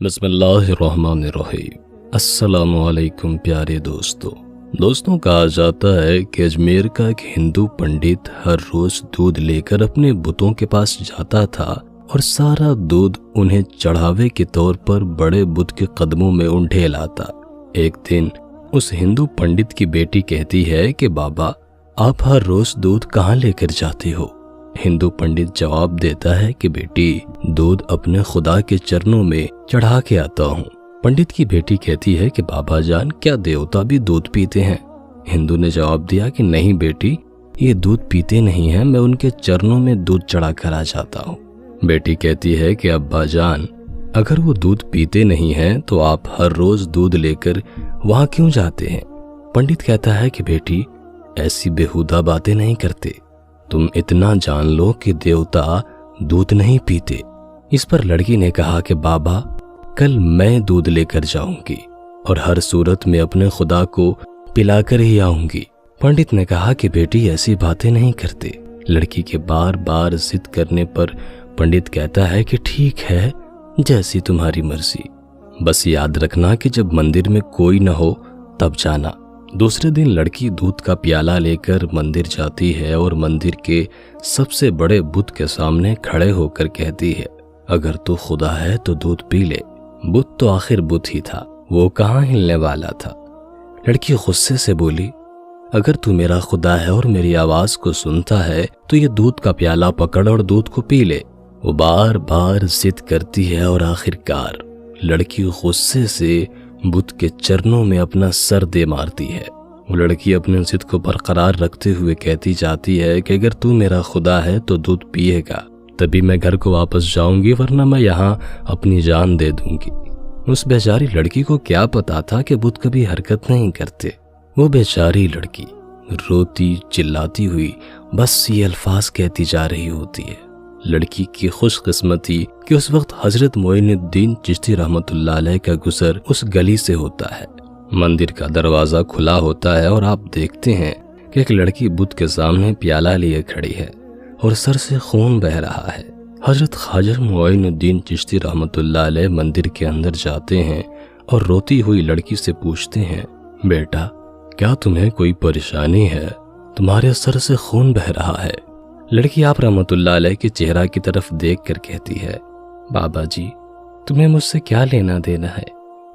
بسم اللہ الرحمن الرحیم۔ السلام علیکم پیارے دوستوں کہا جاتا ہے کہ اجمیر کا ایک ہندو پنڈت ہر روز دودھ لے کر اپنے بتوں کے پاس جاتا تھا اور سارا دودھ انہیں چڑھاوے کے طور پر بڑے بت کے قدموں میں انڈھیل آتا۔ ایک دن اس ہندو پنڈت کی بیٹی کہتی ہے کہ بابا آپ ہر روز دودھ کہاں لے کر جاتے ہو؟ ہندو پنڈت جواب دیتا ہے کہ بیٹی دودھ اپنے خدا کے چرنوں میں چڑھا کے آتا ہوں۔ پنڈت کی بیٹی کہتی ہے کہ بابا جان کیا دیوتا بھی دودھ پیتے ہیں؟ ہندو نے جواب دیا کہ نہیں بیٹی، یہ دودھ پیتے نہیں ہیں، میں ان کے چرنوں میں دودھ چڑھا کر آ جاتا ہوں۔ بیٹی کہتی ہے کہ ابا جان اگر وہ دودھ پیتے نہیں ہیں تو آپ ہر روز دودھ لے کر وہاں کیوں جاتے ہیں؟ پنڈت کہتا ہے کہ بیٹی ایسی بیہودہ باتیں نہیں کرتے، تم اتنا جان لو کہ دیوتا دودھ نہیں پیتے۔ اس پر لڑکی نے کہا کہ بابا کل میں دودھ لے کر جاؤں گی اور ہر صورت میں اپنے خدا کو پلا کر ہی آؤں گی۔ پنڈت نے کہا کہ بیٹی ایسی باتیں نہیں کرتے۔ لڑکی کے بار بار ضد کرنے پر پنڈت کہتا ہے کہ ٹھیک ہے، جیسی تمہاری مرضی، بس یاد رکھنا کہ جب مندر میں کوئی نہ ہو تب جانا۔ دوسرے دن لڑکی دودھ کا پیالہ لے کر مندر جاتی ہے اور مندر کے سب سے بڑے بت کے سامنے کھڑے ہو کر کہتی ہے اگر تو خدا ہے تو دودھ پی لے۔ بت تو آخر بت ہی تھا، وہ کہاں ہلنے والا تھا۔ لڑکی غصے سے بولی اگر تو میرا خدا ہے اور میری آواز کو سنتا ہے تو یہ دودھ کا پیالہ پکڑ اور دودھ کو پی لے۔ وہ بار بار ضد کرتی ہے اور آخرکار لڑکی غصے سے بت کے چرنوں میں اپنا سر دے مارتی ہے۔ وہ لڑکی اپنے ضد کو برقرار رکھتے ہوئے کہتی جاتی ہے کہ اگر تو میرا خدا ہے تو دودھ پیے گا تبھی میں گھر کو واپس جاؤں گی، ورنہ میں یہاں اپنی جان دے دوں گی۔ اس بیچاری لڑکی کو کیا پتا تھا کہ بت کبھی حرکت نہیں کرتے۔ وہ بیچاری لڑکی روتی چلاتی ہوئی بس یہ الفاظ کہتی جا رہی ہوتی ہے۔ لڑکی کی خوش قسمتی کہ اس وقت حضرت معین الدین چشتی رحمۃ اللہ علیہ کا گزر اس گلی سے ہوتا ہے۔ مندر کا دروازہ کھلا ہوتا ہے اور آپ دیکھتے ہیں کہ ایک لڑکی بت کے سامنے پیالہ لیے کھڑی ہے اور سر سے خون بہہ رہا ہے۔ حضرت خواجہ معین الدین چشتی رحمۃ اللہ علیہ مندر کے اندر جاتے ہیں اور روتی ہوئی لڑکی سے پوچھتے ہیں بیٹا کیا تمہیں کوئی پریشانی ہے؟ تمہارے سر سے خون بہہ رہا ہے۔ لڑکی آپ رحمۃ اللہ علیہ کے چہرہ کی طرف دیکھ کر کہتی ہے بابا جی تمہیں مجھ سے کیا لینا دینا ہے،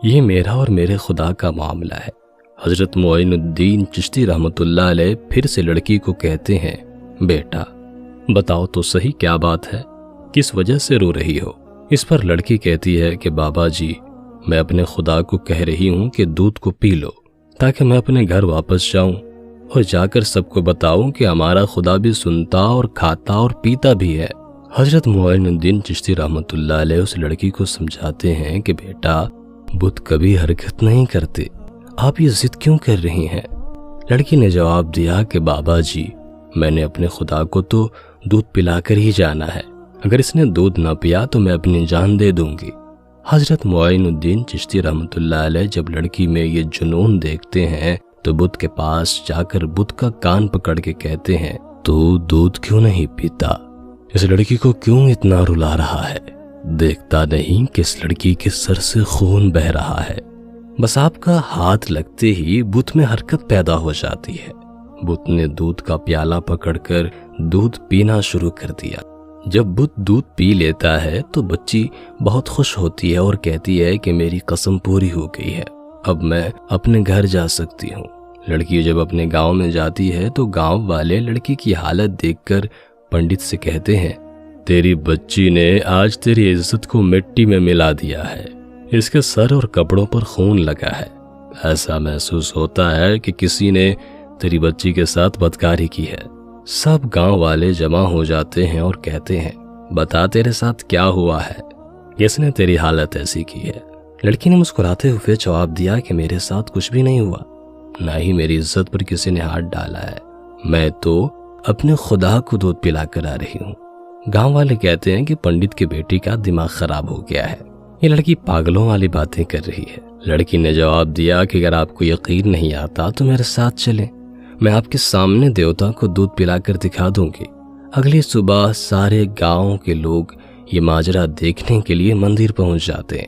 یہ میرا اور میرے خدا کا معاملہ ہے۔ حضرت معین الدین چشتی رحمۃ اللہ علیہ پھر سے لڑکی کو کہتے ہیں بیٹا بتاؤ تو صحیح کیا بات ہے، کس وجہ سے رو رہی ہو؟ اس پر لڑکی کہتی ہے کہ بابا جی میں اپنے خدا کو کہہ رہی ہوں کہ دودھ کو پی لو تاکہ میں اپنے گھر واپس جاؤں اور جا کر سب کو بتاؤں کہ ہمارا خدا بھی سنتا اور کھاتا اور پیتا بھی ہے۔ حضرت معین الدین چشتی رحمۃ اللہ علیہ اس لڑکی کو سمجھاتے ہیں کہ بیٹا بت کبھی حرکت نہیں کرتے، آپ یہ ضد کیوں کر رہی ہیں؟ لڑکی نے جواب دیا کہ بابا جی میں نے اپنے خدا کو تو دودھ پلا کر ہی جانا ہے، اگر اس نے دودھ نہ پیا تو میں اپنی جان دے دوں گی۔ حضرت معین الدین چشتی رحمۃ اللہ علیہ جب لڑکی میں یہ جنون دیکھتے ہیں تو بت کے پاس جا کر بت کا کان پکڑ کے کہتے ہیں تو دودھ کیوں نہیں پیتا؟ اس لڑکی کو کیوں اتنا رلا رہا ہے؟ دیکھتا نہیں کہ اس لڑکی کے سر سے خون بہہ رہا ہے؟ بس آپ کا ہاتھ لگتے ہی بت میں حرکت پیدا ہو جاتی ہے۔ بت نے دودھ کا پیالہ پکڑ کر دودھ پینا شروع کر دیا۔ جب بت دودھ پی لیتا ہے تو بچی بہت خوش ہوتی ہے اور کہتی ہے کہ میری قسم پوری ہو گئی ہے، اب میں اپنے گھر جا سکتی ہوں۔ لڑکی جب اپنے گاؤں میں جاتی ہے تو گاؤں والے لڑکی کی حالت دیکھ کر پنڈت سے کہتے ہیں تیری بچی نے آج تیری عزت کو مٹی میں ملا دیا ہے، اس کے سر اور کپڑوں پر خون لگا ہے، ایسا محسوس ہوتا ہے کہ کسی نے تیری بچی کے ساتھ بدکاری کی ہے۔ سب گاؤں والے جمع ہو جاتے ہیں اور کہتے ہیں بتا تیرے ساتھ کیا ہوا ہے، کس نے تیری حالت ایسی کی ہے؟ لڑکی نے مسکراتے ہوئے جواب دیا کہ میرے ساتھ کچھ بھی نہیں ہوا، نہ ہی میری عزت پر کسی نے ہاتھ ڈالا ہے، میں تو اپنے خدا کو دودھ پلا کر آ رہی ہوں۔ گاؤں والے کہتے ہیں کہ پنڈت کی بیٹی کا دماغ خراب ہو گیا ہے، یہ لڑکی پاگلوں والی باتیں کر رہی ہے۔ لڑکی نے جواب دیا کہ اگر آپ کو یقین نہیں آتا تو میرے ساتھ چلیں، میں آپ کے سامنے دیوتا کو دودھ پلا کر دکھا دوں گی۔ اگلی صبح سارے گاؤں کے لوگ یہ ماجرا دیکھنے کے لیے مندر پہنچ جاتے ہیں